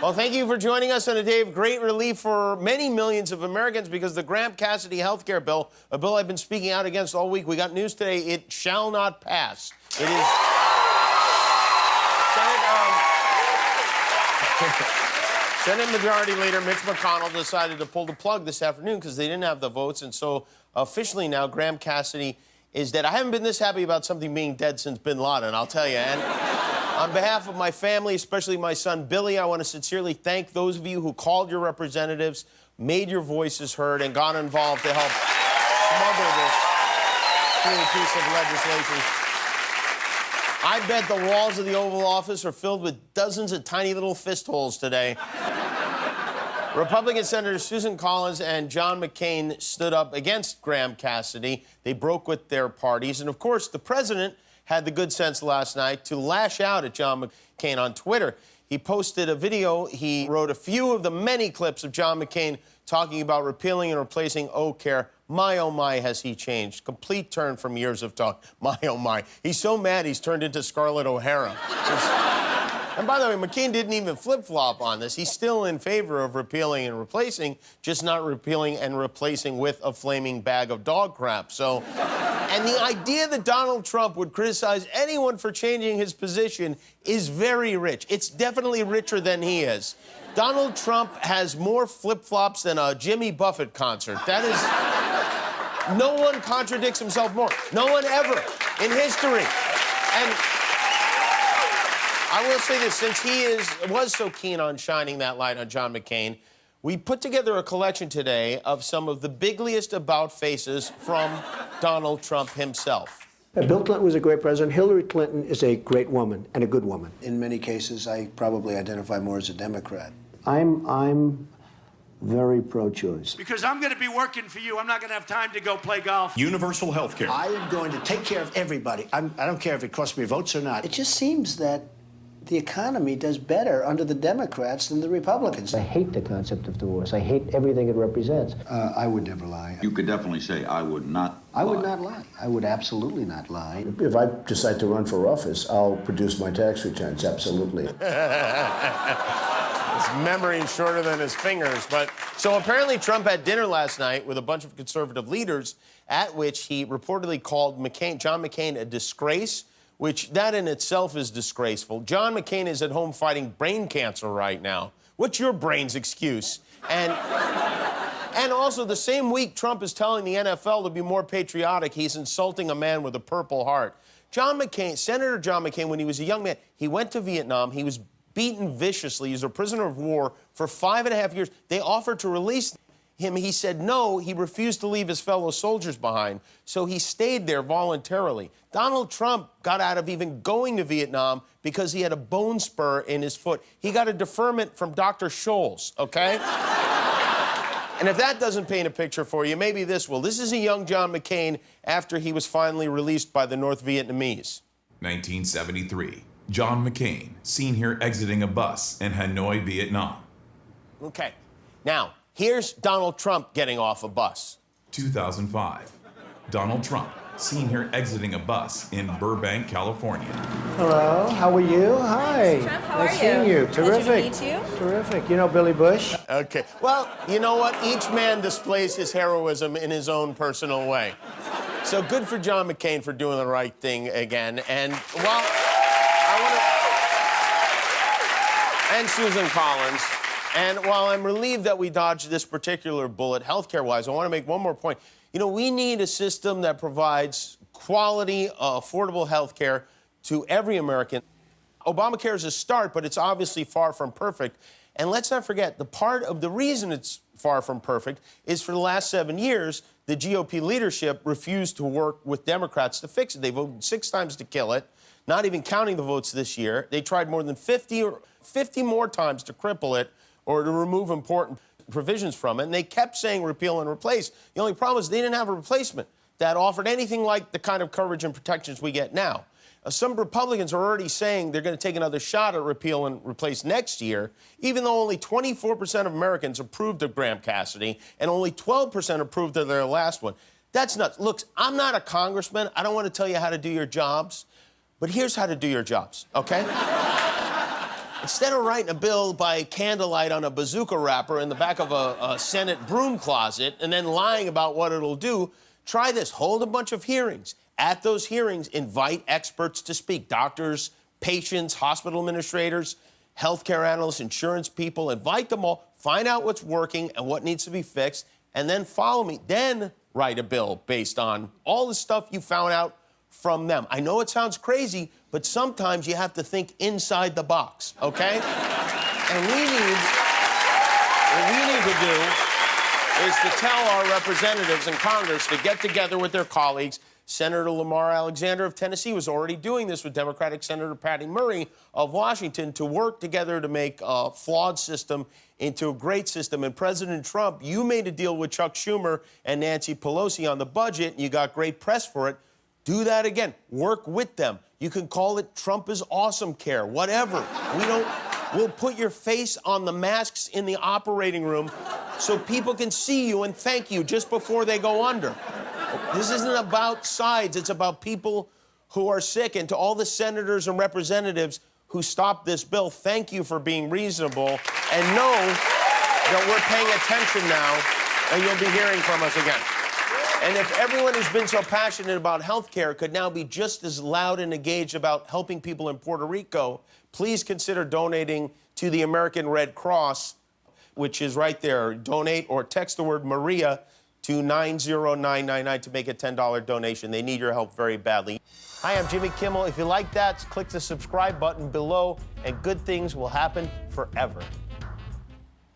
Well, thank you for joining us on a day of great relief for many millions of Americans because the Graham-Cassidy healthcare bill, a bill I've been speaking out against all week, we got news today, it shall not pass. It is... Senate Majority Leader Mitch McConnell decided to pull the plug this afternoon because they didn't have the votes, and so officially now Graham-Cassidy is dead. I haven't been this happy about something being dead since bin Laden, I'll tell you. And on behalf of my family, especially my son Billy, I want to sincerely thank those of you who called your representatives, made your voices heard, and got involved to help smother this puny piece of legislation. I bet the walls of the Oval Office are filled with dozens of tiny little fist holes today. Republican Senators Susan Collins and John McCain stood up against Graham-Cassidy. They broke with their parties. And, of course, the president had the good sense last night to lash out at John McCain on Twitter. He posted a video. He wrote a few of the many clips of John McCain talking about repealing and replacing O-Care. My, oh, my, has he changed. Complete turn from years of talk. My, oh, my. He's so mad he's turned into Scarlett O'Hara. And by the way, McCain didn't even flip-flop on this. He's still in favor of repealing and replacing, just not repealing and replacing with a flaming bag of dog crap. So, and the idea that Donald Trump would criticize anyone for changing his position is very rich. It's definitely richer than he is. Donald Trump has more flip-flops than a Jimmy Buffett concert. That is... No one contradicts himself more. No one ever in history. And... I will say this, since he was so keen on shining that light on John McCain, we put together a collection today of some of the biggliest about faces from Donald Trump himself. Bill Clinton was a great president. Hillary Clinton is a great woman and a good woman. In many cases, I probably identify more as a Democrat. I'm very pro-choice. Because I'm going to be working for you. I'm not going to have time to go play golf. Universal health care. I am going to take care of everybody. I don't care if it costs me votes or not. It just seems that the economy does better under the Democrats than the Republicans. I hate the concept of divorce. I hate everything it represents. I would never lie. You could definitely say, I would not lie. I would not lie. I would absolutely not lie. If I decide to run for office, I'll produce my tax returns, absolutely. His memory is shorter than his fingers. But so apparently Trump had dinner last night with a bunch of conservative leaders at which he reportedly called John McCain a disgrace, which that in itself is disgraceful. John McCain is at home fighting brain cancer right now. What's your brain's excuse? And also, the same week Trump is telling the NFL to be more patriotic, he's insulting a man with a Purple Heart. John McCain, Senator John McCain, when he was a young man, he went to Vietnam. He was beaten viciously. He was a prisoner of war for 5.5 years. They offered to release him. He said no. He refused to leave his fellow soldiers behind, so he stayed there voluntarily. Donald Trump got out of even going to Vietnam because he had a bone spur in his foot. He got a deferment from Dr. Scholl's, okay? And if that doesn't paint a picture for you, maybe this will. This is a young John McCain after he was finally released by the North Vietnamese. 1973. John McCain, seen here exiting a bus in Hanoi, Vietnam. Okay. Now, here's Donald Trump getting off a bus. 2005. Donald Trump, seen here exiting a bus in Burbank, California. Hello, how are you? Hi. Mr. Trump, how nice are seeing you. Pleasure Terrific. to meet you. Terrific. You know Billy Bush? Okay. Well, you know what? Each man displays his heroism in his own personal way. So good for John McCain for doing the right thing again. And while I want to... And Susan Collins. And while I'm relieved that we dodged this particular bullet healthcare-wise, I want to make one more point. You know, we need a system that provides quality, affordable health care to every American. Obamacare is a start, but it's obviously far from perfect. And let's not forget, the part of the reason it's far from perfect is for the last 7 years, the GOP leadership refused to work with Democrats to fix it. They voted 6 times to kill it, not even counting the votes this year. They tried more than 50 more times to cripple it or to remove important provisions from it, and they kept saying repeal and replace. The only problem is they didn't have a replacement that offered anything like the kind of coverage and protections we get now. Some Republicans are already saying they're going to take another shot at repeal and replace next year, even though only 24% of Americans approved of Graham-Cassidy and only 12% approved of their last one. That's nuts. Look, I'm not a congressman. I don't want to tell you how to do your jobs, but here's how to do your jobs, okay? Instead of writing a bill by candlelight on a bazooka wrapper in the back of a Senate broom closet and then lying about what it'll do, try this. Hold a bunch of hearings. At those hearings, invite experts to speak. Doctors, patients, hospital administrators, healthcare analysts, insurance people. Invite them all. Find out what's working and what needs to be fixed, and then follow me. Then write a bill based on all the stuff you found out from them. I know it sounds crazy, but sometimes you have to think inside the box, okay? And what we need to do is to tell our representatives in Congress to get together with their colleagues. Senator Lamar Alexander of Tennessee was already doing this with Democratic Senator Patty Murray of Washington to work together to make a flawed system into a great system. And President Trump, you made a deal with Chuck Schumer and Nancy Pelosi on the budget, and you got great press for it. Do that again. Work with them. You can call it Trump is awesome care, whatever. We'll put your face on the masks in the operating room so people can see you and thank you just before they go under. This isn't about sides. It's about people who are sick. And to all the senators and representatives who stopped this bill, thank you for being reasonable. And know that we're paying attention now, and you'll be hearing from us again. And if everyone who's been so passionate about health care could now be just as loud and engaged about helping people in Puerto Rico, please consider donating to the American Red Cross, which is right there. Donate or text the word Maria to 90999 to make a $10 donation. They need your help very badly. Hi, I'm Jimmy Kimmel. If you like that, click the subscribe button below, and good things will happen forever.